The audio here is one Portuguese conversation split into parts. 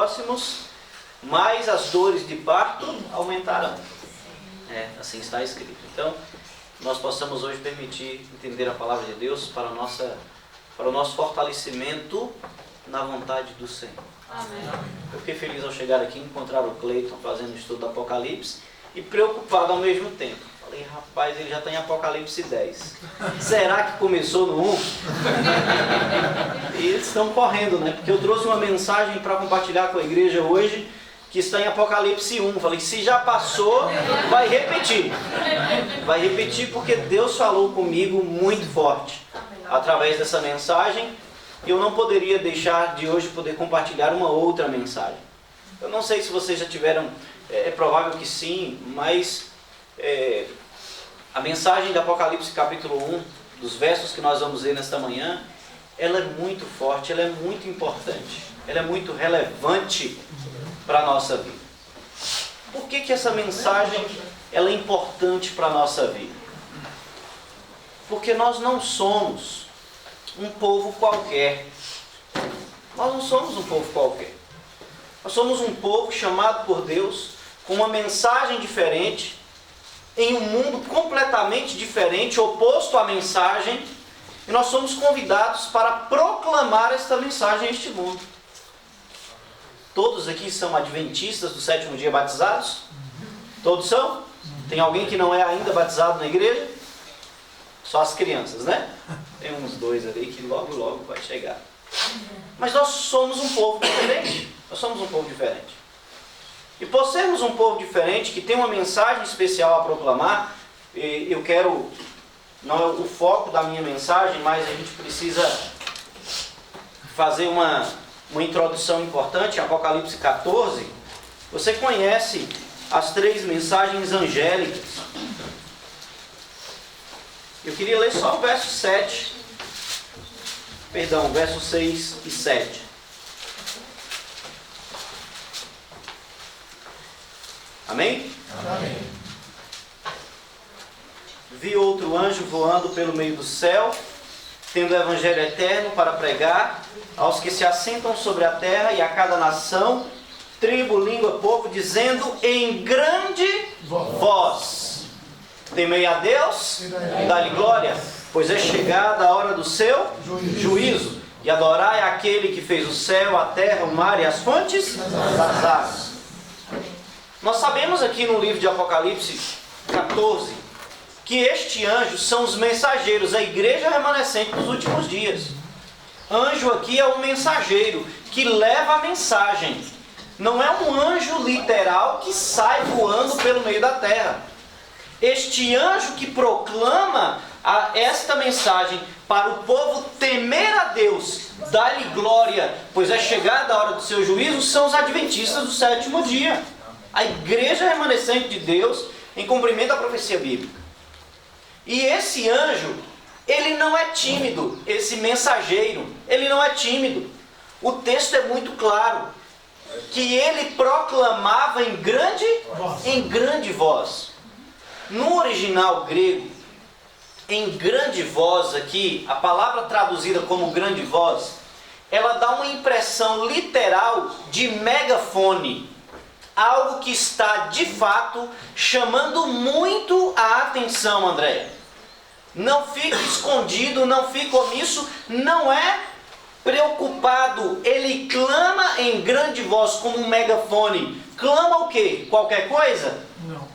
próximos, mais as dores de parto aumentarão. Assim está escrito. Então, nós possamos hoje permitir entender a palavra de Deus para o nosso fortalecimento na vontade do Senhor. Amém. Eu fiquei feliz ao chegar aqui e encontrar o Cleiton fazendo o estudo do Apocalipse e preocupado ao mesmo tempo. Falei, rapaz, ele já está em Apocalipse 10. Será que começou no 1? E eles estão correndo, né? Porque eu trouxe uma mensagem para compartilhar com a igreja hoje que está em Apocalipse 1. Falei, se já passou, vai repetir. Vai repetir porque Deus falou comigo muito forte através dessa mensagem. E eu não poderia deixar de hoje poder compartilhar uma outra mensagem. Eu não sei se vocês já tiveram, é provável que sim, mas a mensagem de Apocalipse capítulo 1, dos versos que nós vamos ler nesta manhã, ela é muito forte, ela é muito importante, ela é muito relevante para a nossa vida. Por que essa mensagem ela é importante para a nossa vida? Porque nós não somos um povo qualquer. Nós não somos um povo qualquer. Nós somos um povo chamado por Deus com uma mensagem diferente, em um mundo completamente diferente, oposto à mensagem, e nós somos convidados para proclamar esta mensagem a este mundo. Todos aqui são adventistas do sétimo dia batizados? Todos são? Tem alguém que não é ainda batizado na igreja? Só as crianças, né? Tem uns dois ali que logo, logo vai chegar. Mas nós somos um povo diferente. Nós somos um povo diferente. E por sermos um povo diferente, que tem uma mensagem especial a proclamar, eu quero, não é o foco da minha mensagem, mas a gente precisa fazer uma introdução importante. Apocalipse 14, você conhece as 3 mensagens angélicas. Eu queria ler só o verso 7, verso 6 e 7. Amém? Amém. Vi outro anjo voando pelo meio do céu, tendo o evangelho eterno para pregar aos que se assentam sobre a terra e a cada nação, tribo, língua, povo, dizendo em grande voz: temei a Deus e dá-lhe glória, pois é chegada a hora do seu juízo, e adorai aquele que fez o céu, a terra, o mar e as fontes das águas. Nós sabemos aqui no livro de Apocalipse 14 que este anjo são os mensageiros, a igreja remanescente dos últimos dias. Anjo aqui é um mensageiro que leva a mensagem. Não é um anjo literal que sai voando pelo meio da terra. Este anjo que proclama esta mensagem para o povo temer a Deus, dar-lhe glória, pois é chegada a hora do seu juízo, são os adventistas do sétimo dia. A igreja remanescente de Deus em cumprimento da profecia bíblica. E esse anjo, ele não é tímido, esse mensageiro, ele não é tímido. O texto é muito claro, que ele proclamava em grande voz. No original grego, em grande voz aqui, a palavra traduzida como grande voz, ela dá uma impressão literal de megafone. Algo que está, de fato, chamando muito a atenção, André. Não fique escondido, não fique omisso, não é preocupado. Ele clama em grande voz, como um megafone. Clama o quê? Qualquer coisa? Não.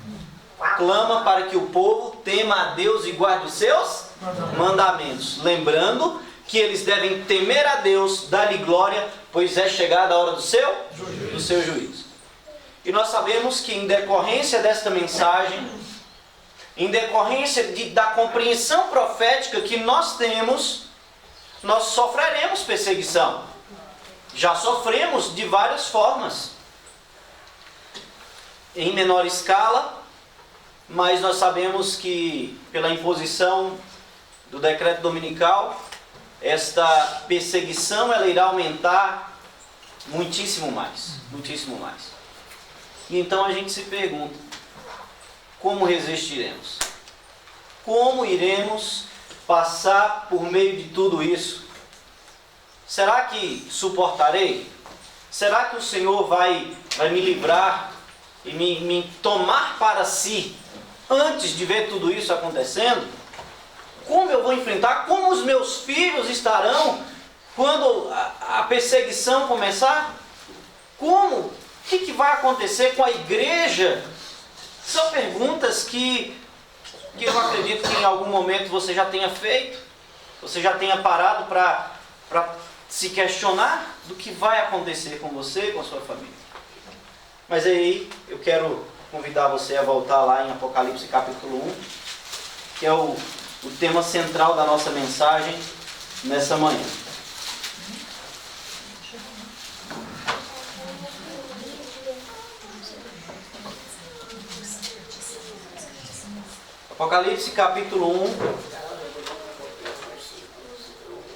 Clama para que o povo tema a Deus e guarde os seus mandamentos. Lembrando que eles devem temer a Deus, dar-lhe glória, pois é chegada a hora do seu juízo. E nós sabemos que em decorrência desta mensagem, em decorrência da compreensão profética que nós temos, nós sofreremos perseguição. Já sofremos de várias formas. Em menor escala, mas nós sabemos que pela imposição do decreto dominical, esta perseguição ela irá aumentar muitíssimo mais, muitíssimo mais. E então a gente se pergunta, como resistiremos? Como iremos passar por meio de tudo isso? Será que suportarei? Será que o Senhor vai me livrar e me tomar para si antes de ver tudo isso acontecendo? Como eu vou enfrentar? Como os meus filhos estarão quando a perseguição começar? Como? O que vai acontecer com a igreja? São perguntas que eu acredito que em algum momento você já tenha feito. Você já tenha parado para se questionar do que vai acontecer com você e com a sua família. Mas aí eu quero convidar você a voltar lá em Apocalipse capítulo 1, que é o tema central da nossa mensagem nessa manhã. Apocalipse capítulo 1,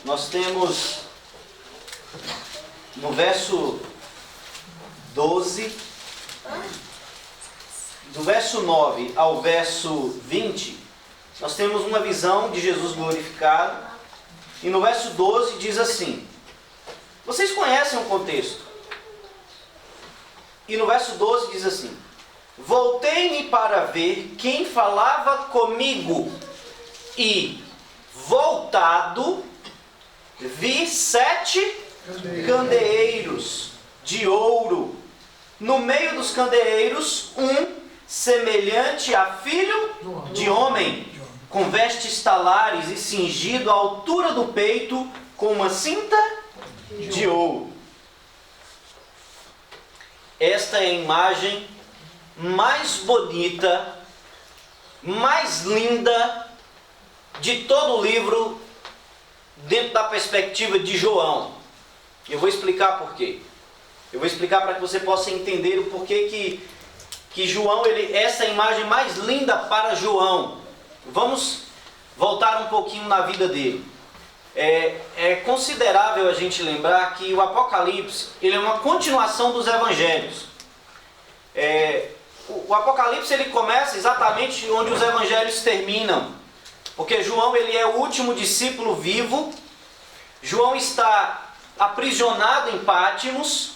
nós temos no verso 12, do verso 9 ao verso 20, nós temos uma visão de Jesus glorificado, e no verso 12 diz assim, vocês conhecem o contexto, e no verso 12 diz assim, voltei-me para ver quem falava comigo, e voltado, vi 7 candeeiros de ouro. No meio dos candeeiros, um semelhante a filho de homem, com vestes talares e cingido à altura do peito com uma cinta de ouro. Esta é a imagem mais bonita, mais linda de todo o livro dentro da perspectiva de João. Eu vou explicar por quê. Eu vou explicar para que você possa entender o porquê que João, essa é a imagem mais linda para João. Vamos voltar um pouquinho na vida dele. É considerável a gente lembrar que o Apocalipse ele é uma continuação dos Evangelhos. O Apocalipse ele começa exatamente onde os Evangelhos terminam. Porque João ele é o último discípulo vivo. João está aprisionado em Pátimos.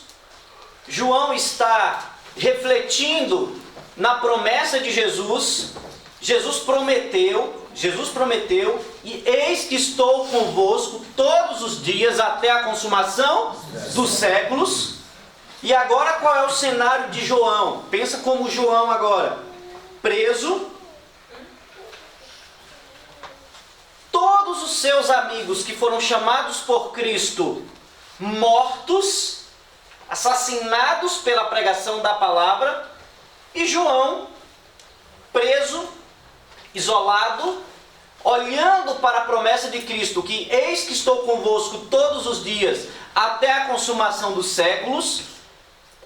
João está refletindo na promessa de Jesus. Jesus prometeu, e eis que estou convosco todos os dias até a consumação dos séculos. E agora qual é o cenário de João? Pensa como João agora, preso. Todos os seus amigos que foram chamados por Cristo mortos, assassinados pela pregação da palavra, e João preso, isolado, olhando para a promessa de Cristo, que eis que estou convosco todos os dias até a consumação dos séculos.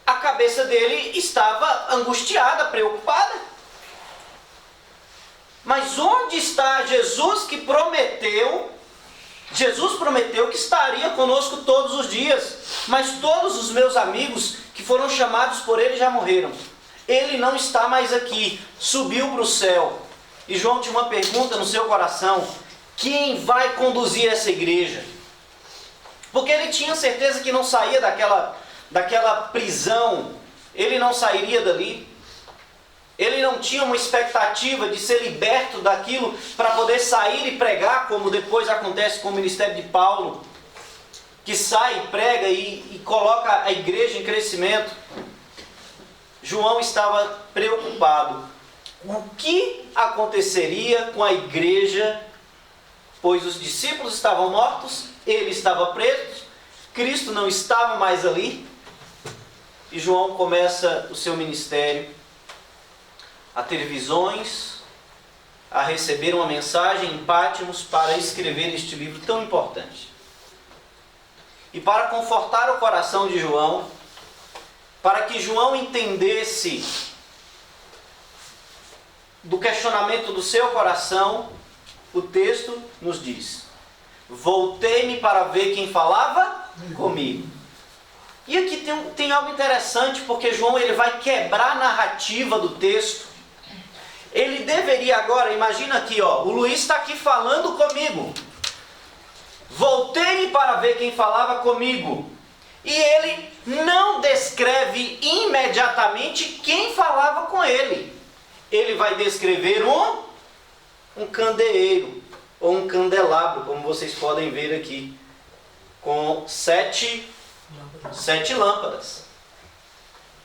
A cabeça dele estava angustiada, preocupada. Mas onde está Jesus que prometeu? Jesus prometeu que estaria conosco todos os dias. Mas todos os meus amigos que foram chamados por ele já morreram. Ele não está mais aqui, subiu para o céu. E João tinha uma pergunta no seu coração: quem vai conduzir essa igreja? Porque ele tinha certeza que não saía daquela prisão, ele não sairia dali. Ele não tinha uma expectativa de ser liberto daquilo para poder sair e pregar, como depois acontece com o ministério de Paulo, que sai, prega e coloca a igreja em crescimento. João estava preocupado. O que aconteceria com a igreja? Pois os discípulos estavam mortos, ele estava preso, Cristo não estava mais ali. E João começa o seu ministério a ter visões, a receber uma mensagem em Pátimos para escrever este livro tão importante. E para confortar o coração de João, para que João entendesse do questionamento do seu coração, o texto nos diz: voltei-me para ver quem falava comigo. E aqui tem algo interessante, porque João ele vai quebrar a narrativa do texto. Ele deveria agora, imagina aqui, o Luiz está aqui falando comigo. Voltei-me para ver quem falava comigo. E ele não descreve imediatamente quem falava com ele. Ele vai descrever um candeeiro, ou um candelabro, como vocês podem ver aqui, com sete lâmpadas.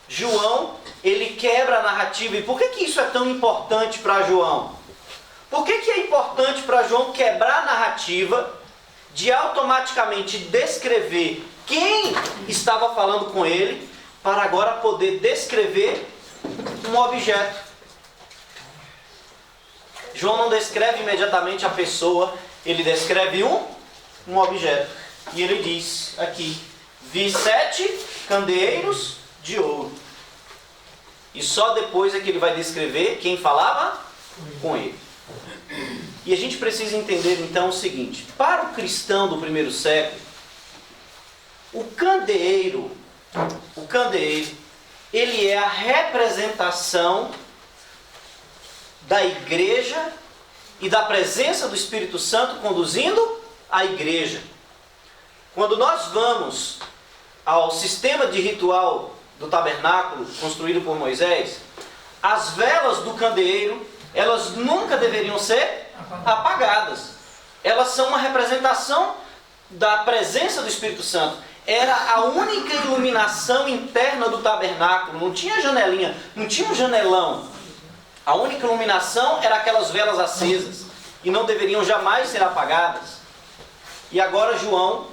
João, ele quebra a narrativa. E por que isso é tão importante para João? Por que é importante para João quebrar a narrativa de automaticamente descrever quem estava falando com ele, para agora poder descrever um objeto? João não descreve imediatamente a pessoa, ele descreve um objeto. E ele diz aqui: vi 7 candeeiros de ouro. E só depois é que ele vai descrever quem falava com ele. E a gente precisa entender então o seguinte: para o cristão do primeiro século, o candeeiro, ele é a representação da igreja e da presença do Espírito Santo conduzindo a igreja. Quando nós vamos ao sistema de ritual do tabernáculo construído por Moisés, as velas do candeeiro, elas nunca deveriam ser apagadas. Elas são uma representação da presença do Espírito Santo. Era a única iluminação interna do tabernáculo. Não tinha janelinha, não tinha um janelão. A única iluminação era aquelas velas acesas. E não deveriam jamais ser apagadas. E agora João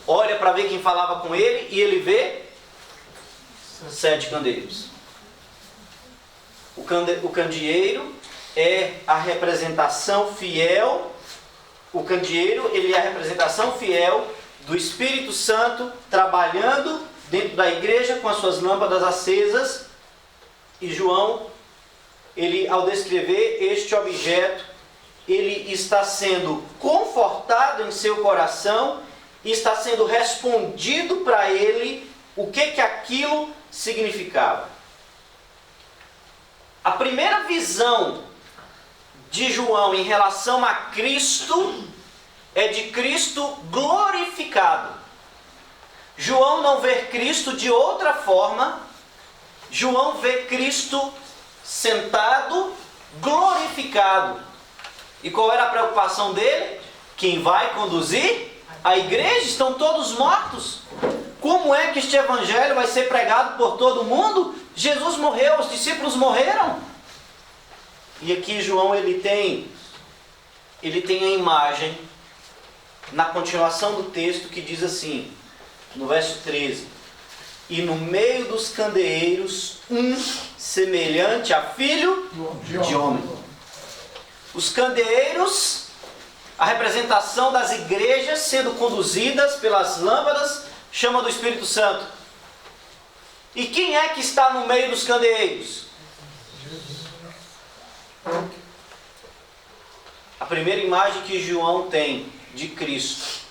olha para ver quem falava com ele e ele vê 7 candeeiros. O candeeiro é a representação fiel. O candeeiro, ele é a representação fiel do Espírito Santo trabalhando dentro da igreja com as suas lâmpadas acesas. E João, ele, ao descrever este objeto, ele está sendo confortado em seu coração e está sendo respondido para ele o que aquilo significava. A primeira visão de João em relação a Cristo é de Cristo glorificado. João não vê Cristo de outra forma. João vê Cristo sentado, glorificado. E qual era a preocupação dele? Quem vai conduzir a igreja? Estão todos mortos. Como é que este evangelho vai ser pregado por todo mundo? Jesus morreu, os discípulos morreram. E aqui João ele tem a imagem na continuação do texto que diz assim, no verso 13: e no meio dos candeeiros semelhante a filho de homem. Os candeeiros, a representação das igrejas sendo conduzidas pelas lâmpadas, chama do Espírito Santo. E quem é que está no meio dos candeeiros? A primeira imagem que João tem de Cristo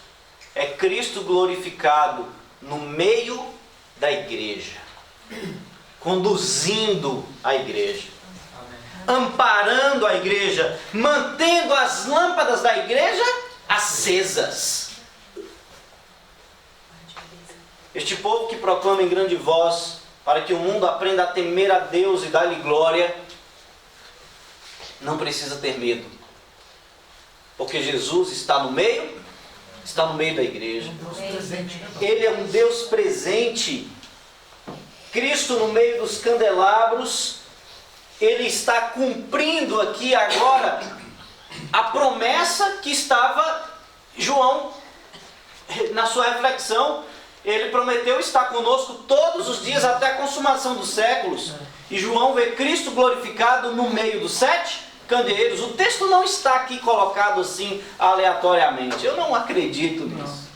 é Cristo glorificado no meio da igreja, conduzindo a igreja, amparando a igreja, mantendo as lâmpadas da igreja acesas. Este povo que proclama em grande voz para que o mundo aprenda a temer a Deus e dar-lhe glória, não precisa ter medo, porque Jesus está no meio da igreja. Ele é um Deus presente. Cristo no meio dos candelabros, ele está cumprindo aqui agora a promessa que estava João na sua reflexão. Ele prometeu estar conosco todos os dias até a consumação dos séculos. E João vê Cristo glorificado no meio dos 7 candeeiros. O texto não está aqui colocado assim aleatoriamente. Eu não acredito nisso.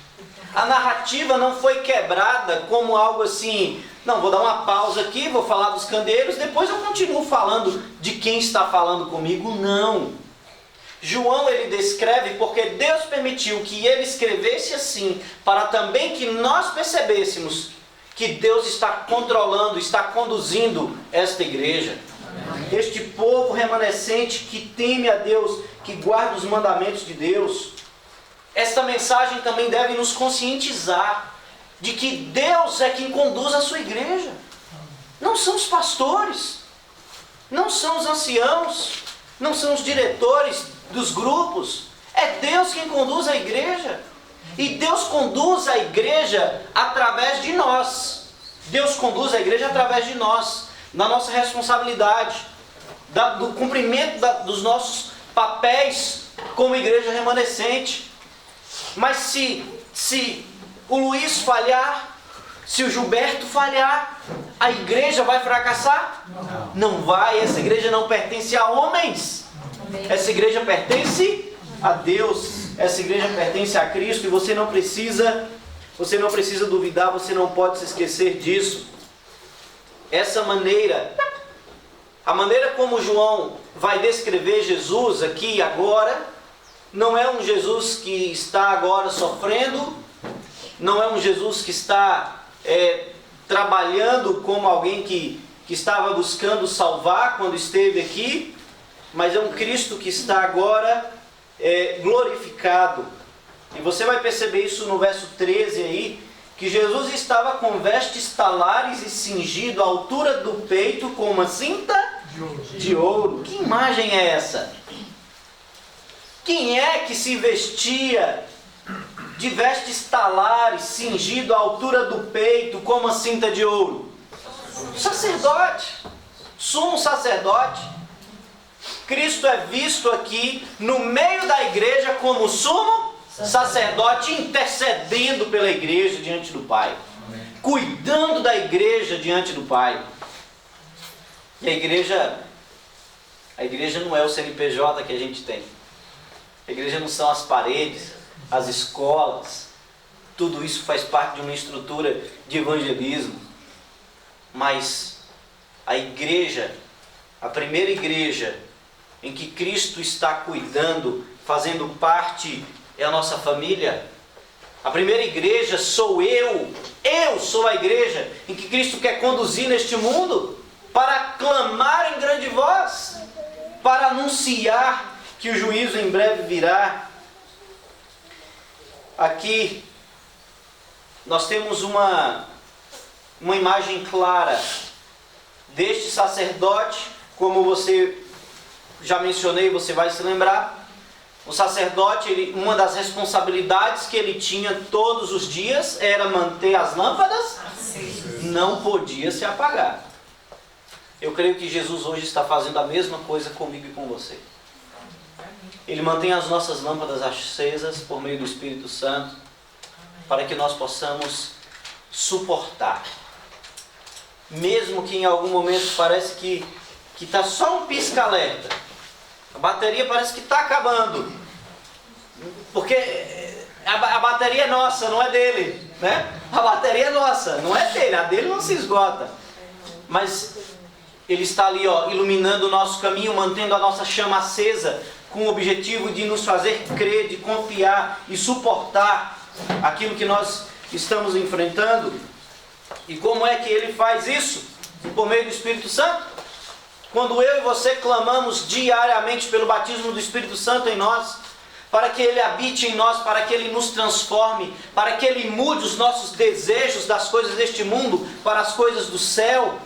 A narrativa não foi quebrada como algo assim, não, vou dar uma pausa aqui, vou falar dos candeeiros, depois eu continuo falando de quem está falando comigo. Não. João ele descreve porque Deus permitiu que ele escrevesse assim, para também que nós percebêssemos que Deus está controlando, está conduzindo esta igreja. Este povo remanescente que teme a Deus, que guarda os mandamentos de Deus. Esta mensagem também deve nos conscientizar de que Deus é quem conduz a sua igreja. Não são os pastores, não são os anciãos, não são os diretores dos grupos. É Deus quem conduz a igreja. E Deus conduz a igreja através de nós. Deus conduz a igreja através de nós, na nossa responsabilidade, do cumprimento dos nossos papéis como igreja remanescente. Mas se o Luiz falhar, se o Gilberto falhar, a igreja vai fracassar? Não vai. Essa igreja não pertence a homens. Essa igreja pertence a Deus. Essa igreja pertence a Cristo. E você não precisa duvidar, você não pode se esquecer disso. A maneira como João vai descrever Jesus aqui agora, não é um Jesus que está agora sofrendo, não é um Jesus que está trabalhando como alguém que estava buscando salvar quando esteve aqui, mas é um Cristo que está agora glorificado. E você vai perceber isso no verso 13 aí, que Jesus estava com vestes talares e cingido à altura do peito com uma cinta de ouro. Que imagem é essa? Quem é que se vestia de vestes talares, cingido à altura do peito com uma cinta de ouro? Sacerdote, sumo sacerdote. Cristo é visto aqui no meio da igreja como sumo sacerdote, intercedendo pela igreja diante do Pai, cuidando da igreja diante do Pai. E a igreja não é o CNPJ que a gente tem. A igreja não são as paredes, as escolas. Tudo isso faz parte de uma estrutura de evangelismo. Mas a igreja, a primeira igreja em que Cristo está cuidando, fazendo parte, é a nossa família. A primeira igreja sou eu sou a igreja em que Cristo quer conduzir neste mundo, para clamar em grande voz, para anunciar que o juízo em breve virá. Aqui nós temos uma imagem clara deste sacerdote, como você já mencionei, você vai se lembrar. O sacerdote, uma das responsabilidades que ele tinha todos os dias era manter as lâmpadas, não podia se apagar. Eu creio que Jesus hoje está fazendo a mesma coisa comigo e com você. Ele mantém as nossas lâmpadas acesas por meio do Espírito Santo, para que nós possamos suportar. Mesmo que em algum momento parece que está só um pisca-alerta, a bateria parece que está acabando, porque a bateria é nossa, não é dele, né? A bateria é nossa, não é dele, a dele não se esgota. Mas ele está ali, iluminando o nosso caminho, mantendo a nossa chama acesa, com o objetivo de nos fazer crer, de confiar e suportar aquilo que nós estamos enfrentando. E como é que ele faz isso? Por meio do Espírito Santo. Quando eu e você clamamos diariamente pelo batismo do Espírito Santo em nós, para que ele habite em nós, para que ele nos transforme, para que ele mude os nossos desejos das coisas deste mundo para as coisas do céu.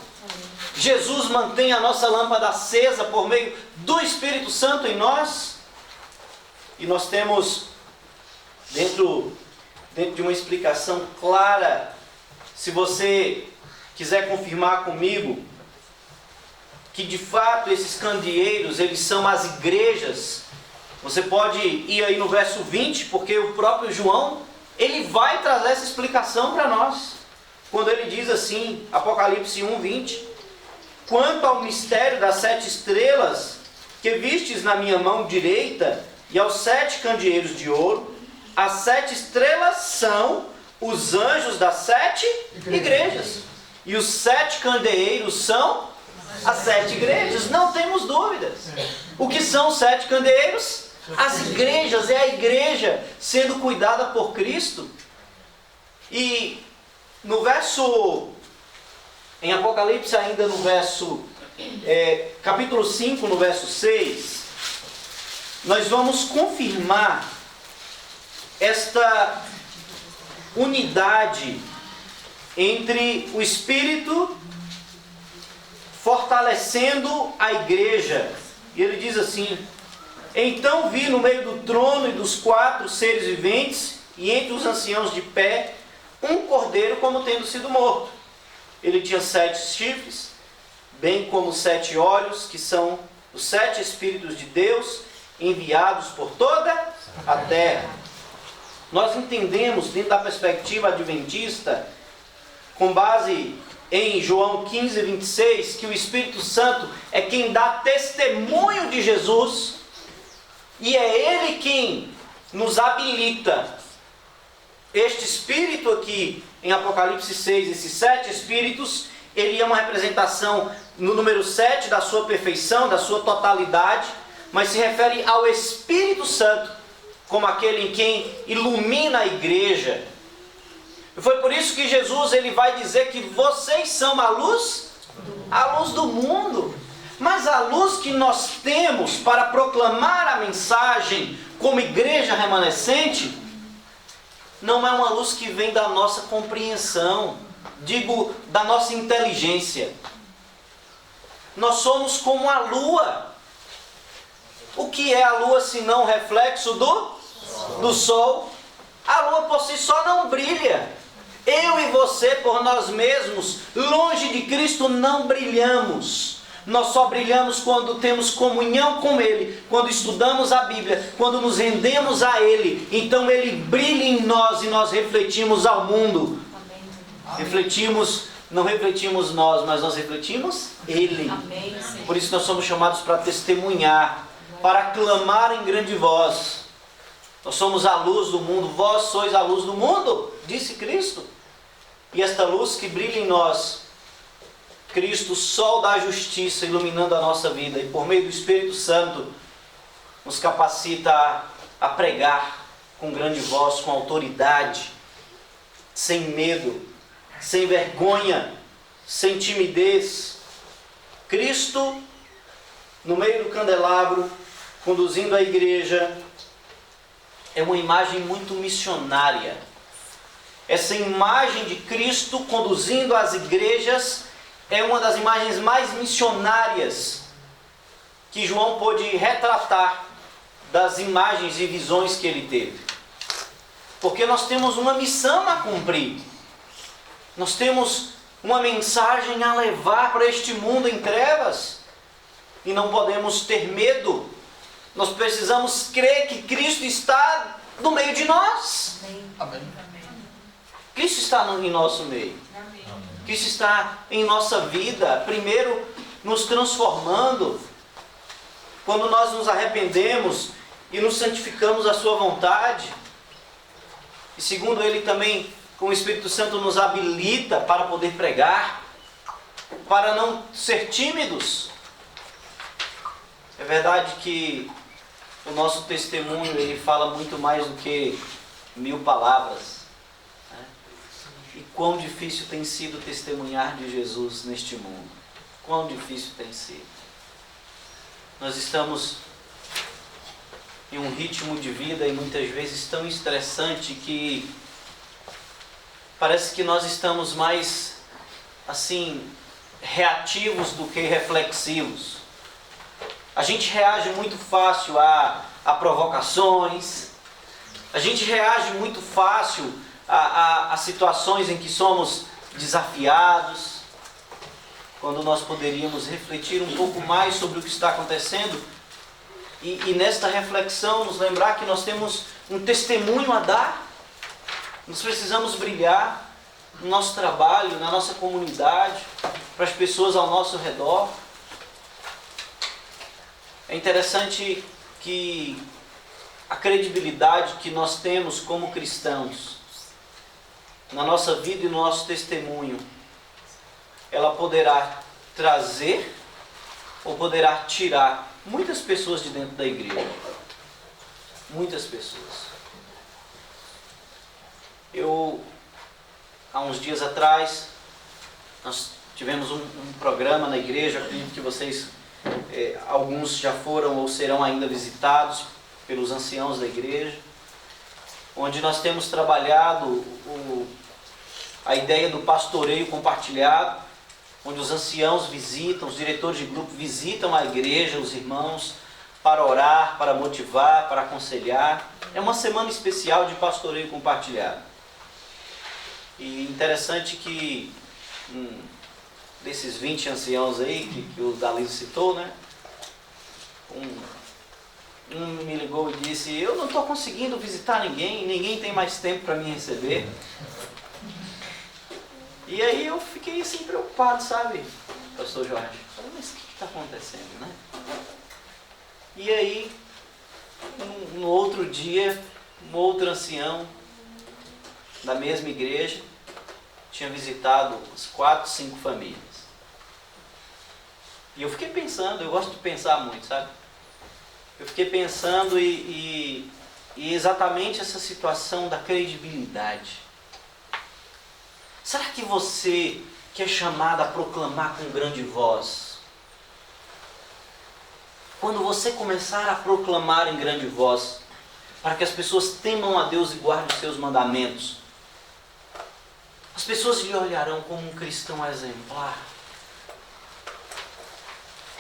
Jesus mantém a nossa lâmpada acesa por meio do Espírito Santo em nós. E nós temos, dentro de uma explicação clara, se você quiser confirmar comigo, que de fato esses candeeiros, eles são as igrejas. Você pode ir aí no verso 20, porque o próprio João, ele vai trazer essa explicação para nós. Quando ele diz assim, Apocalipse 1:20, quanto ao mistério das 7 estrelas que vistes na minha mão direita e aos 7 candeeiros de ouro, as 7 estrelas são os anjos das 7 igrejas. E os 7 candeeiros são as 7 igrejas. Não temos dúvidas. O que são os 7 candeeiros? As igrejas. É a igreja sendo cuidada por Cristo. E no verso, em Apocalipse ainda no verso capítulo 5, no verso 6, nós vamos confirmar esta unidade entre o Espírito fortalecendo a igreja. E ele diz assim: então vi no meio do trono e dos 4 seres viventes, e entre os anciãos de pé, um cordeiro como tendo sido morto. Ele tinha 7 chifres, bem como 7 olhos, que são os 7 Espíritos de Deus, enviados por toda a terra. Nós entendemos, dentro da perspectiva adventista, com base em João 15, 26, que o Espírito Santo é quem dá testemunho de Jesus, e é Ele quem nos habilita. Este Espírito aqui, em Apocalipse 6, esses 7 Espíritos, ele é uma representação no número 7 da sua perfeição, da sua totalidade, mas se refere ao Espírito Santo, como aquele em quem ilumina a igreja. Foi por isso que Jesus ele vai dizer que vocês são a luz do mundo. Mas a luz que nós temos para proclamar a mensagem como igreja remanescente, não é uma luz que vem da nossa compreensão, digo, da nossa inteligência. Nós somos como a lua. O que é a lua senão reflexo do sol? A lua por si só não brilha. Eu e você, por nós mesmos, longe de Cristo, não brilhamos. Nós só brilhamos quando temos comunhão com Ele, quando estudamos a Bíblia, quando nos rendemos a Ele. Então Ele brilha em nós e nós refletimos ao mundo. Refletimos, não refletimos nós, mas nós refletimos Ele. Por isso nós somos chamados para testemunhar, para clamar em grande voz. Nós somos a luz do mundo, vós sois a luz do mundo, disse Cristo. E esta luz que brilha em nós, Cristo, sol da justiça, iluminando a nossa vida, e por meio do Espírito Santo, nos capacita a pregar com grande voz, com autoridade, sem medo, sem vergonha, sem timidez. Cristo, no meio do candelabro, conduzindo a igreja, é uma imagem muito missionária. Essa imagem de Cristo conduzindo as igrejas é uma das imagens mais missionárias que João pôde retratar das imagens e visões que ele teve. Porque nós temos uma missão a cumprir. Nós temos uma mensagem a levar para este mundo em trevas. E não podemos ter medo. Nós precisamos crer que Cristo está no meio de nós. Amém. Cristo está em nosso meio. Cristo está em nossa vida, primeiro nos transformando. Quando nós nos arrependemos e nos santificamos à sua vontade. E segundo Ele também, com o Espírito Santo, nos habilita para poder pregar, para não ser tímidos. É verdade que o nosso testemunho ele fala muito mais do que 1000 palavras. E quão difícil tem sido testemunhar de Jesus neste mundo. Quão difícil tem sido. Nós estamos em um ritmo de vida e muitas vezes tão estressante que parece que nós estamos mais assim reativos do que reflexivos. A gente reage muito fácil a provocações. A gente reage muito fácil a situações em que somos desafiados, quando nós poderíamos refletir um pouco mais sobre o que está acontecendo e nesta reflexão nos lembrar que nós temos um testemunho a dar. Nós precisamos brilhar no nosso trabalho, na nossa comunidade, para as pessoas ao nosso redor. É interessante que a credibilidade que nós temos como cristãos na nossa vida e no nosso testemunho, ela poderá trazer ou poderá tirar muitas pessoas de dentro da igreja. Muitas pessoas. Há uns dias atrás, nós tivemos um programa na igreja, acredito que vocês, alguns já foram ou serão ainda visitados pelos anciãos da igreja, onde nós temos trabalhado a ideia do pastoreio compartilhado, onde os anciãos visitam, os diretores de grupo visitam a igreja, os irmãos, para orar, para motivar, para aconselhar. É uma semana especial de pastoreio compartilhado. E interessante que desses 20 anciãos aí, que o Dalisa citou, né? Um me ligou e disse: eu não estou conseguindo visitar ninguém tem mais tempo para me receber. E aí eu fiquei assim preocupado, sabe, pastor Jorge? Falei, mas o que está acontecendo, né? E aí, no outro dia, um outro ancião da mesma igreja tinha visitado umas 4, 5 famílias. E eu fiquei pensando, eu gosto de pensar muito, sabe? Eu fiquei pensando e exatamente essa situação da credibilidade. Será que você que é chamado a proclamar com grande voz, quando você começar a proclamar em grande voz, para que as pessoas temam a Deus e guardem os seus mandamentos, as pessoas lhe olharão como um cristão exemplar?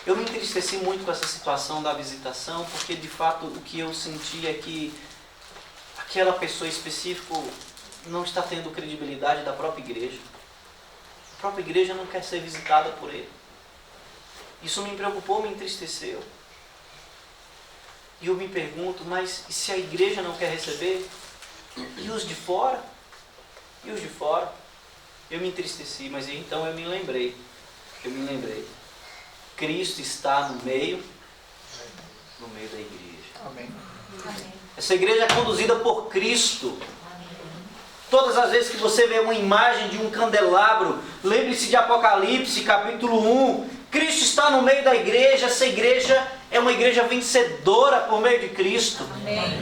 Eu me entristeci muito com essa situação da visitação, porque de fato o que eu senti é que aquela pessoa específica não está tendo credibilidade da própria igreja. A própria igreja não quer ser visitada por ele. Isso me preocupou, me entristeceu. E eu me pergunto, mas e se a igreja não quer receber? E os de fora? E os de fora? Eu me entristeci, mas então eu me lembrei. Cristo está no meio da igreja. Amém. Essa igreja é conduzida por Cristo. Todas as vezes que você vê uma imagem de um candelabro, lembre-se de Apocalipse, capítulo 1. Cristo está no meio da igreja. Essa igreja é uma igreja vencedora por meio de Cristo. Amém.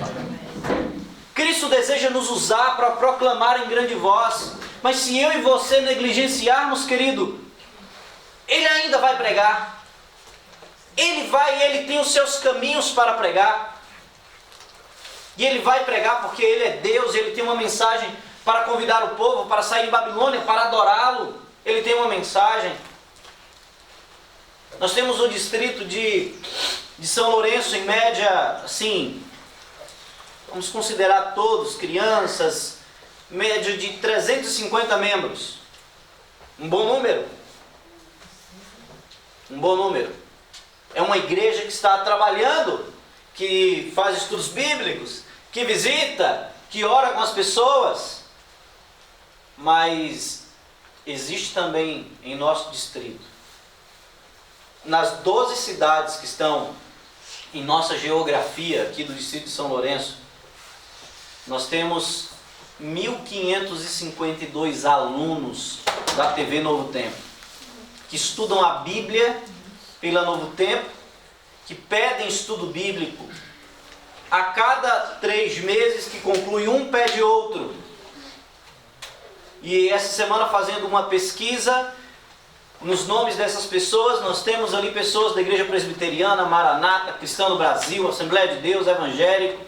Cristo deseja nos usar para proclamar em grande voz. Mas se eu e você negligenciarmos, querido, Ele ainda vai pregar. Ele tem os seus caminhos para pregar. E Ele vai pregar porque Ele é Deus, Ele tem uma mensagem para convidar o povo, para sair de Babilônia, para adorá-lo. Ele tem uma mensagem. Nós temos o distrito de São Lourenço, em média, assim, vamos considerar todos, crianças, média de 350 membros. Um bom número. Um bom número. É uma igreja que está trabalhando, que faz estudos bíblicos, que visita, que ora com as pessoas. Mas existe também em nosso distrito, nas 12 cidades que estão em nossa geografia aqui do distrito de São Lourenço, nós temos 1.552 alunos da TV Novo Tempo, que estudam a Bíblia pela Novo Tempo, que pedem estudo bíblico. A cada 3 meses que conclui um, pede outro. E essa semana, fazendo uma pesquisa nos nomes dessas pessoas, nós temos ali pessoas da Igreja Presbiteriana, Maranata, Cristã no Brasil, Assembleia de Deus, Evangélico,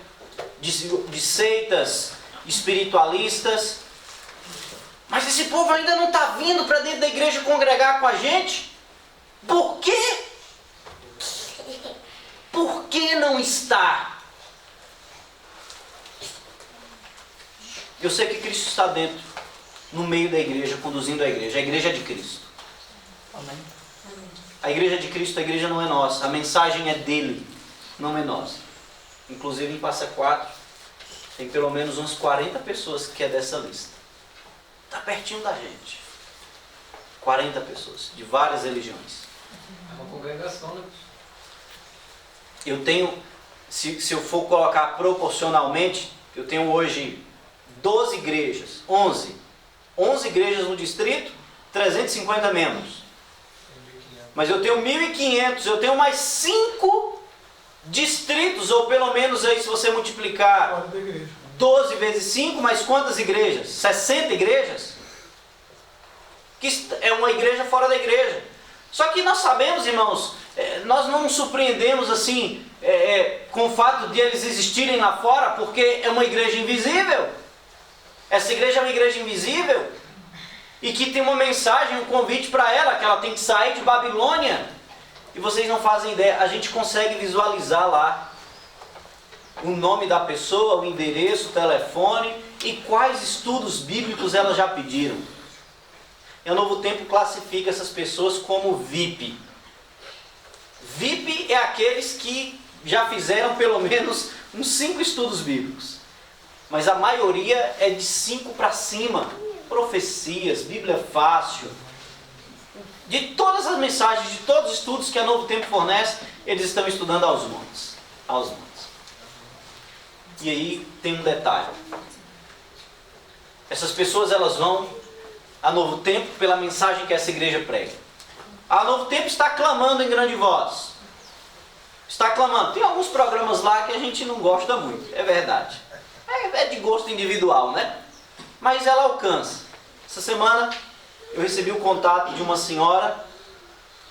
de seitas espiritualistas. Mas esse povo ainda não está vindo para dentro da igreja congregar com a gente. Por quê? Por que não está? Eu sei que Cristo está dentro, no meio da igreja, conduzindo a igreja é de Cristo. Amém. A igreja de Cristo, a igreja não é nossa, a mensagem é dele, não é nossa. Inclusive em Passa Quatro, tem pelo menos umas 40 pessoas que é dessa lista. Está pertinho da gente. 40 pessoas, de várias religiões. É uma congregação, né? Eu tenho, se eu for colocar proporcionalmente, eu tenho hoje 12 igrejas, 11 igrejas no distrito, 350 membros. Mas eu tenho 1.500, eu tenho mais 5 distritos, ou pelo menos aí, se você multiplicar 12 vezes 5, mas quantas igrejas? 60 igrejas? Que é uma igreja fora da igreja. Só que nós sabemos, irmãos, nós não nos surpreendemos assim com o fato de eles existirem lá fora, porque é uma igreja invisível. Essa igreja é uma igreja invisível. e que tem uma mensagem, um convite para ela, que ela tem que sair de Babilônia. E vocês não fazem ideia, a gente consegue visualizar lá o nome da pessoa, o endereço, o telefone e quais estudos bíblicos elas já pediram. E o Novo Tempo classifica essas pessoas como VIP. VIP é aqueles que já fizeram pelo menos uns 5 estudos bíblicos. Mas a maioria é de 5 para cima. Profecias, Bíblia fácil. De todas as mensagens, de todos os estudos que a Novo Tempo fornece, eles estão estudando aos montes. Aos montes. E aí tem um detalhe. Essas pessoas elas vão a Novo Tempo pela mensagem que essa igreja prega. A Novo Tempo está clamando em grande voz. Está clamando. Tem alguns programas lá que a gente não gosta muito, é verdade. É de gosto individual, né? Mas ela alcança. Essa semana eu recebi o contato de uma senhora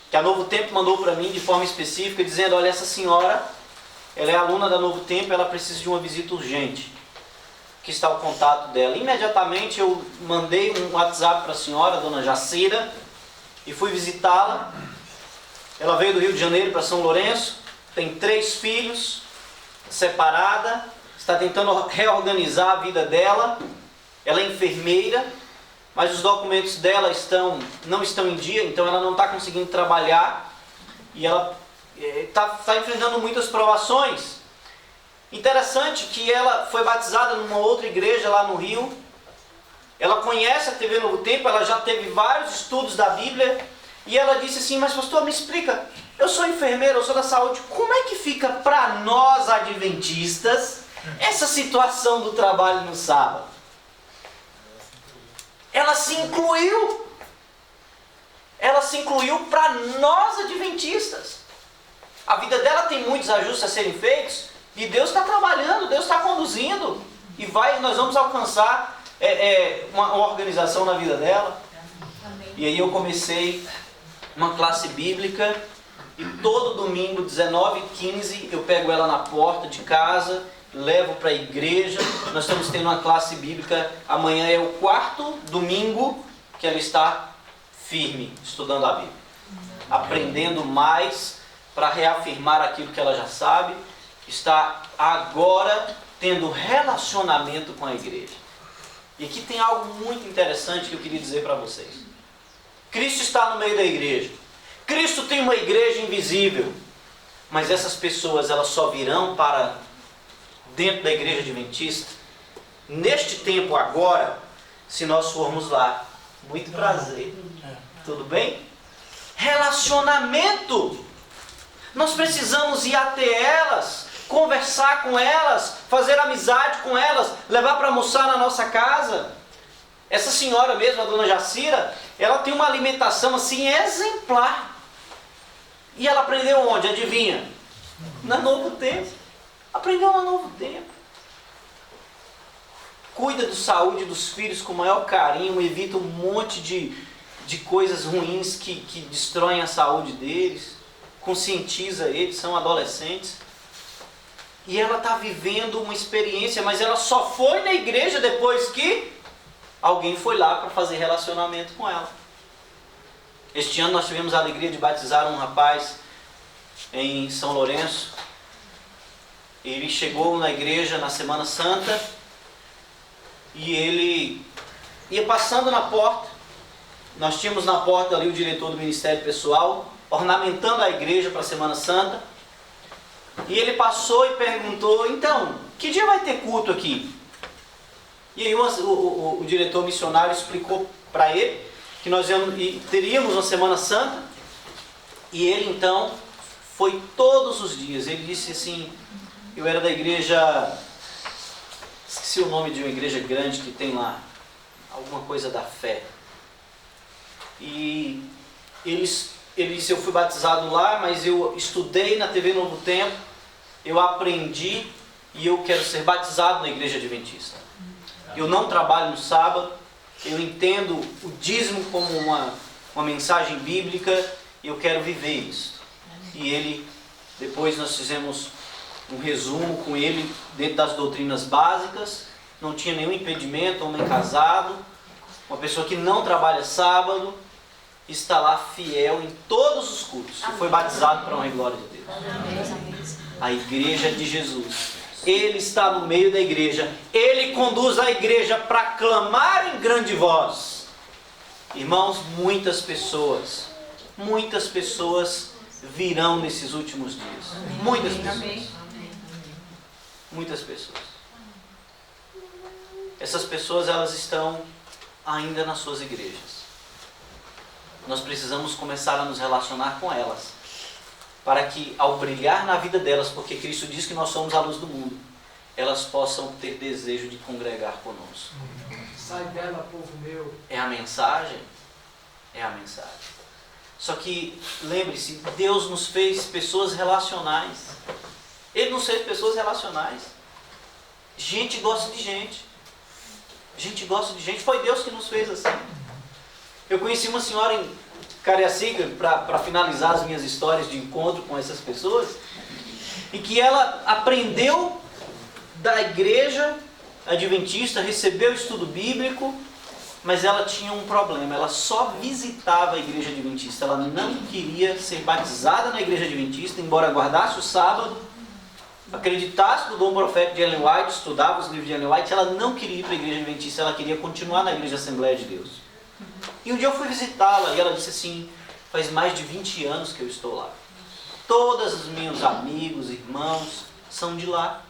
que a Novo Tempo mandou para mim de forma específica, dizendo: olha, essa senhora, ela é aluna da Novo Tempo, ela precisa de uma visita urgente. Aqui está o contato dela. Imediatamente eu mandei um WhatsApp para a senhora, a dona Jacira, e fui visitá-la. Ela veio do Rio de Janeiro para São Lourenço, tem 3 filhos, separada, está tentando reorganizar a vida dela. Ela é enfermeira, mas os documentos dela não estão em dia, então ela não está conseguindo trabalhar e ela está enfrentando muitas provações. Interessante que ela foi batizada numa outra igreja lá no Rio. Ela conhece a TV Novo Tempo, ela já teve vários estudos da Bíblia e ela disse assim: mas pastor, me explica, eu sou enfermeira, eu sou da saúde, como é que fica para nós adventistas essa situação do trabalho no sábado? Ela se incluiu para nós adventistas. A vida dela tem muitos ajustes a serem feitos e Deus está trabalhando, Deus está conduzindo e nós vamos alcançar uma organização na vida dela. E aí eu comecei uma classe bíblica e todo domingo, 19h15, eu pego ela na porta de casa, levo para a igreja. Nós estamos tendo uma classe bíblica. Amanhã é o 4º domingo que ela está firme, estudando a Bíblia. Aprendendo mais para reafirmar aquilo que ela já sabe. Está agora tendo relacionamento com a igreja. E aqui tem algo muito interessante que eu queria dizer para vocês. Cristo está no meio da igreja. Cristo tem uma igreja invisível. Mas essas pessoas, elas só virão para dentro da igreja adventista neste tempo agora, se nós formos lá. Muito prazer. Tudo bem? Relacionamento. Nós precisamos ir até elas, conversar com elas, fazer amizade com elas, levar para almoçar na nossa casa. Essa senhora mesmo, a dona Jacira, ela tem uma alimentação assim exemplar. E ela aprendeu onde? Adivinha? Na Novo Tempo. Aprendeu no Novo Tempo. Cuida da saúde dos filhos com o maior carinho, evita um monte de coisas ruins que destroem a saúde deles, conscientiza eles, são adolescentes. E ela está vivendo uma experiência, mas ela só foi na igreja depois que alguém foi lá para fazer relacionamento com ela. Este ano nós tivemos a alegria de batizar um rapaz em São Lourenço. Ele chegou na igreja na Semana Santa e ele ia passando na porta. Nós tínhamos na porta ali o diretor do Ministério Pessoal, ornamentando a igreja para a Semana Santa. E ele passou e perguntou: então, que dia vai ter culto aqui? E aí o diretor missionário explicou para ele que nós teríamos uma Semana Santa. E ele então foi todos os dias. Ele disse assim: eu era da igreja, esqueci o nome de uma igreja grande que tem lá, alguma coisa da fé. E ele disse: eu fui batizado lá, mas eu estudei na TV Novo Tempo, eu aprendi e eu quero ser batizado na igreja adventista. Eu não trabalho no sábado, eu entendo o dízimo como uma mensagem bíblica e eu quero viver isso. E depois nós fizemos um resumo com ele dentro das doutrinas básicas, não tinha nenhum impedimento, homem casado. Uma pessoa que não trabalha sábado, está lá fiel em todos os cultos. E foi batizado para a honra e glória de Deus. A igreja de Jesus. Ele está no meio da igreja. Ele conduz a igreja para clamar em grande voz. Irmãos, muitas pessoas virão nesses últimos dias. Muitas pessoas. Muitas pessoas. Essas pessoas, elas estão ainda nas suas igrejas. Nós precisamos começar a nos relacionar com elas, para que ao brilhar na vida delas, porque Cristo diz que nós somos a luz do mundo, elas possam ter desejo de congregar conosco. Sai dela, povo meu. É a mensagem? É a mensagem. Só que, lembre-se, Deus nos fez pessoas relacionais. Ele nos fez pessoas relacionais. Gente gosta de gente. Gente gosta de gente. Foi Deus que nos fez assim. Eu conheci uma senhora em Cariacica, para finalizar as minhas histórias de encontro com essas pessoas, e que ela aprendeu da igreja adventista, recebeu o estudo bíblico, mas ela tinha um problema. Ela só visitava a igreja adventista. Ela não queria ser batizada na igreja adventista, embora guardasse o sábado, acreditasse no dom profético de Ellen White, estudava os livros de Ellen White. Ela não queria ir para a igreja adventista, ela queria continuar na igreja Assembleia de Deus. E um dia eu fui visitá-la e ela disse assim: faz mais de 20 anos que eu estou lá. Todos os meus amigos, irmãos, são de lá.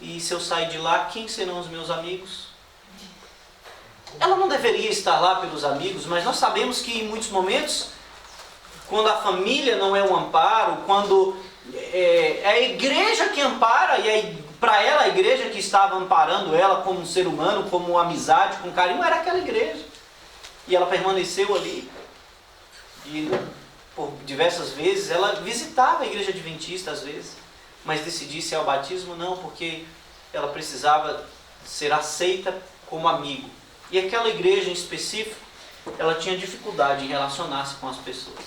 E se eu sair de lá, quem serão os meus amigos? Ela não deveria estar lá pelos amigos, mas nós sabemos que em muitos momentos, quando a família não é um amparo, quando é a igreja que ampara, e para ela a igreja que estava amparando ela como um ser humano, como uma amizade, com carinho, era aquela igreja. E ela permaneceu ali. E por diversas vezes ela visitava a igreja adventista às vezes, mas decidir se é o batismo não, porque ela precisava ser aceita como amigo. E aquela igreja em específico, ela tinha dificuldade em relacionar-se com as pessoas.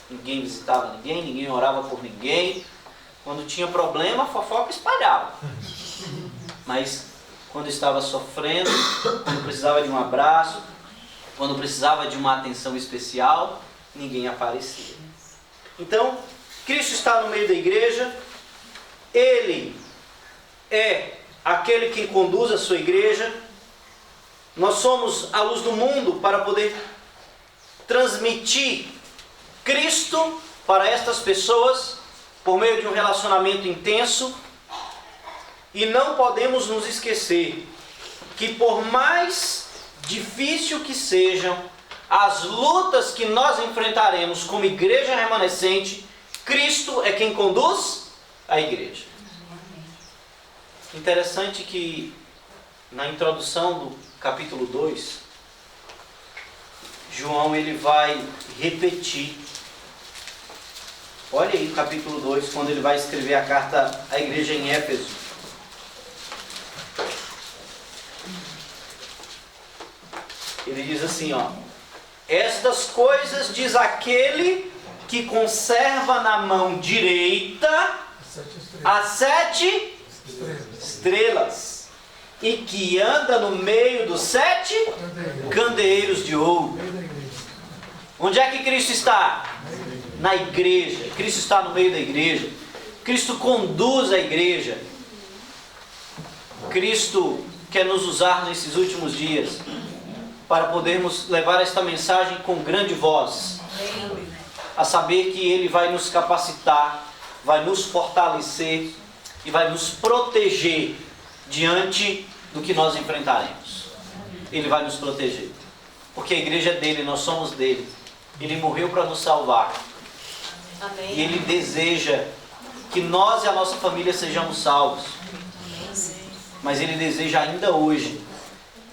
Ninguém visitava ninguém, ninguém orava por ninguém. Quando tinha problema, a fofoca espalhava. Mas quando estava sofrendo, quando precisava de um abraço, quando precisava de uma atenção especial, ninguém aparecia. Então, Cristo está no meio da igreja. Ele é aquele que conduz a sua igreja. Nós somos a luz do mundo para poder transmitir Cristo para estas pessoas por meio de um relacionamento intenso. E não podemos nos esquecer que por mais difícil que sejam as lutas que nós enfrentaremos como igreja remanescente, Cristo é quem conduz a igreja. Interessante que na introdução do capítulo 2, João ele vai repetir. Olha aí o capítulo 2, quando ele vai escrever a carta à igreja em Éfeso. Ele diz assim, ó: estas coisas diz aquele que conserva na mão direita as 7 estrelas e que anda no meio dos 7 candeeiros de ouro. Onde é que Cristo está? Na igreja. Cristo está no meio da igreja. Cristo conduz a igreja. Cristo quer nos usar nesses últimos dias para podermos levar esta mensagem com grande voz, a saber que Ele vai nos capacitar, vai nos fortalecer e vai nos proteger diante do que nós enfrentaremos. Ele vai nos proteger, porque a igreja é dele, nós somos dele. Ele morreu para nos salvar. Amém. E Ele deseja que nós e a nossa família sejamos salvos. Mas Ele deseja ainda hoje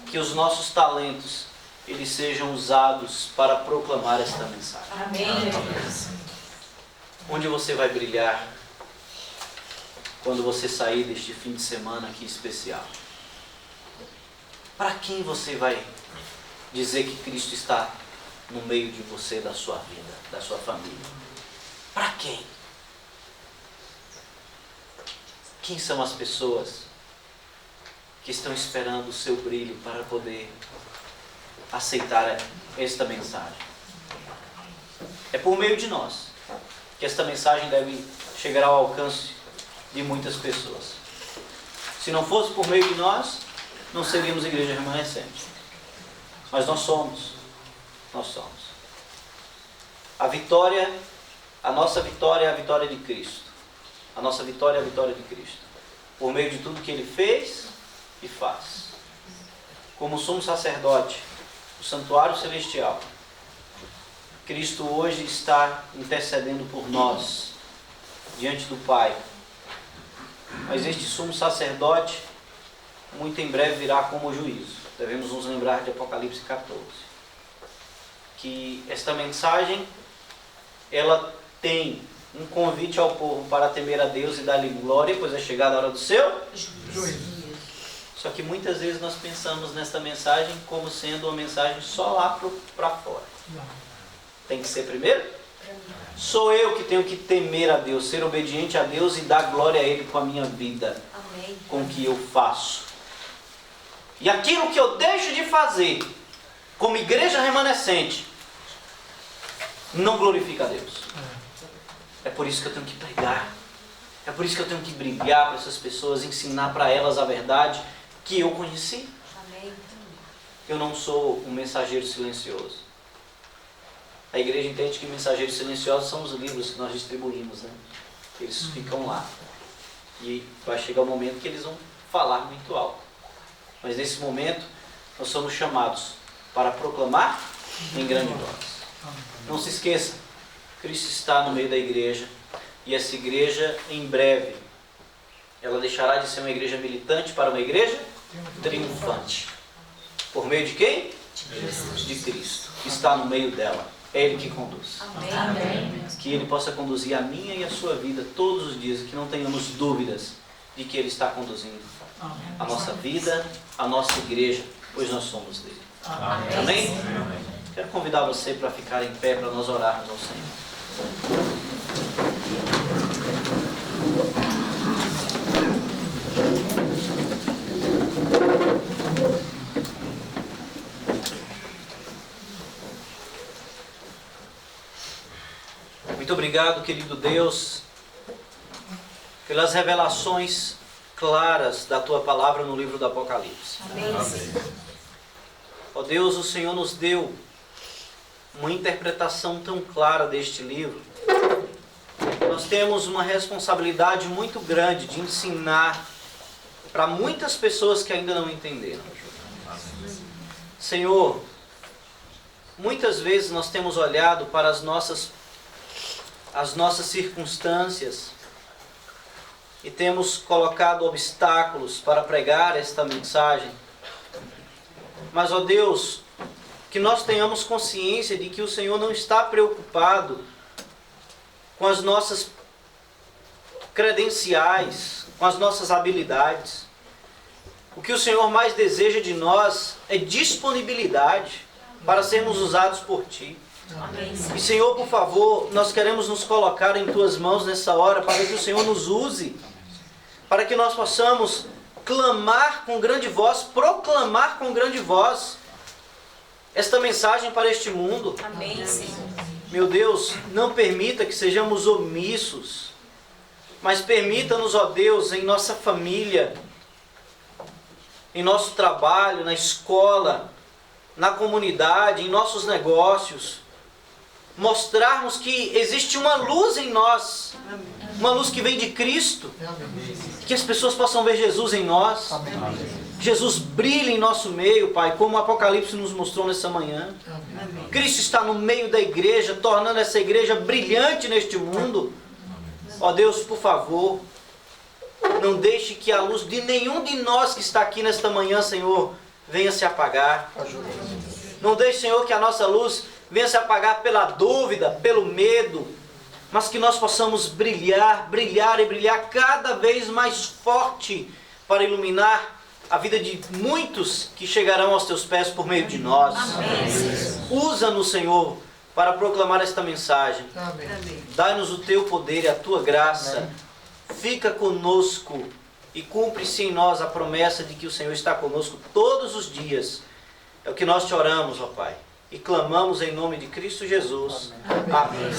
que os nossos talentos eles sejam usados para proclamar esta mensagem. Amém. Onde você vai brilhar quando você sair deste fim de semana aqui especial? Para quem você vai dizer que Cristo está no meio de você, da sua vida, da sua família? Para quem? Quem são as pessoas que estão esperando o seu brilho para poder aceitar esta mensagem. É por meio de nós que esta mensagem deve chegar ao alcance de muitas pessoas. Se não fosse por meio de nós, não seríamos igreja remanescente. Mas nós somos. A nossa vitória é a vitória de Cristo. A nossa vitória é a vitória de Cristo. Por meio de tudo que Ele fez e faz. Como sumo sacerdote, o santuário celestial, Cristo hoje está intercedendo por nós, diante do Pai. Mas este sumo sacerdote, muito em breve virá como juízo. Devemos nos lembrar de Apocalipse 14. Que esta mensagem, ela tem um convite ao povo para temer a Deus e dar-lhe glória, pois é chegada a hora do seu Juízo. Só que muitas vezes nós pensamos nesta mensagem como sendo uma mensagem só lá para fora. Não. Tem que ser primeiro? Sou eu que tenho que temer a Deus, ser obediente a Deus e dar glória a Ele com a minha vida, Amém. com o que eu faço. E aquilo que eu deixo de fazer, como igreja remanescente, não glorifica a Deus. É por isso que eu tenho que pregar. É por isso que eu tenho que brigar para essas pessoas, ensinar para elas a verdade que eu conheci. Amém. Eu não sou um mensageiro silencioso. A igreja entende que mensageiros silenciosos são os livros que nós distribuímos, né? Eles ficam lá. E vai chegar o momento que eles vão falar muito alto. Mas nesse momento, nós somos chamados para proclamar em grande voz. Não se esqueça, Cristo está no meio da igreja. E essa igreja, em breve, ela deixará de ser uma igreja militante para uma igreja triunfante. Por meio de quem? De Cristo, que está no meio dela. É Ele que conduz. Amém. Que Ele possa conduzir a minha e a sua vida todos os dias, que não tenhamos dúvidas de que Ele está conduzindo a nossa vida, a nossa igreja, pois nós somos dele. Amém? Quero convidar você para ficar em pé, para nós orarmos ao Senhor. Muito obrigado, querido Deus, pelas revelações claras da Tua palavra no livro do Apocalipse. Amém. Ó Deus, o Senhor nos deu uma interpretação tão clara deste livro. Nós temos uma responsabilidade muito grande de ensinar para muitas pessoas que ainda não entenderam. Senhor, muitas vezes nós temos olhado para as nossas circunstâncias e temos colocado obstáculos para pregar esta mensagem. Mas, ó Deus, que nós tenhamos consciência de que o Senhor não está preocupado com as nossas credenciais, com as nossas habilidades. O que o Senhor mais deseja de nós é disponibilidade para sermos usados por Ti. Amém. E Senhor, por favor, nós queremos nos colocar em Tuas mãos nessa hora para que o Senhor nos use, para que nós possamos clamar com grande voz, proclamar com grande voz esta mensagem para este mundo. Amém, Senhor. Meu Deus, não permita que sejamos omissos, mas permita-nos, ó Deus, em nossa família, em nosso trabalho, na escola, na comunidade, em nossos negócios, mostrarmos que existe uma luz em nós, uma luz que vem de Cristo, que as pessoas possam ver Jesus em nós. Jesus brilha em nosso meio, Pai, como o Apocalipse nos mostrou nessa manhã. Cristo está no meio da igreja, tornando essa igreja brilhante neste mundo. Ó Deus, por favor, não deixe que a luz de nenhum de nós que está aqui nesta manhã, Senhor, venha se apagar. Não deixe, Senhor, que a nossa luz venha se apagar pela dúvida, pelo medo, mas que nós possamos brilhar, brilhar e brilhar cada vez mais forte para iluminar a vida de muitos que chegarão aos Teus pés por meio de nós. Usa-nos, Senhor, para proclamar esta mensagem. Dai-nos o Teu poder e a Tua graça. Fica conosco e cumpre-se em nós a promessa de que o Senhor está conosco todos os dias É o que nós te oramos, ó Pai. E clamamos em nome de Cristo Jesus. Amém.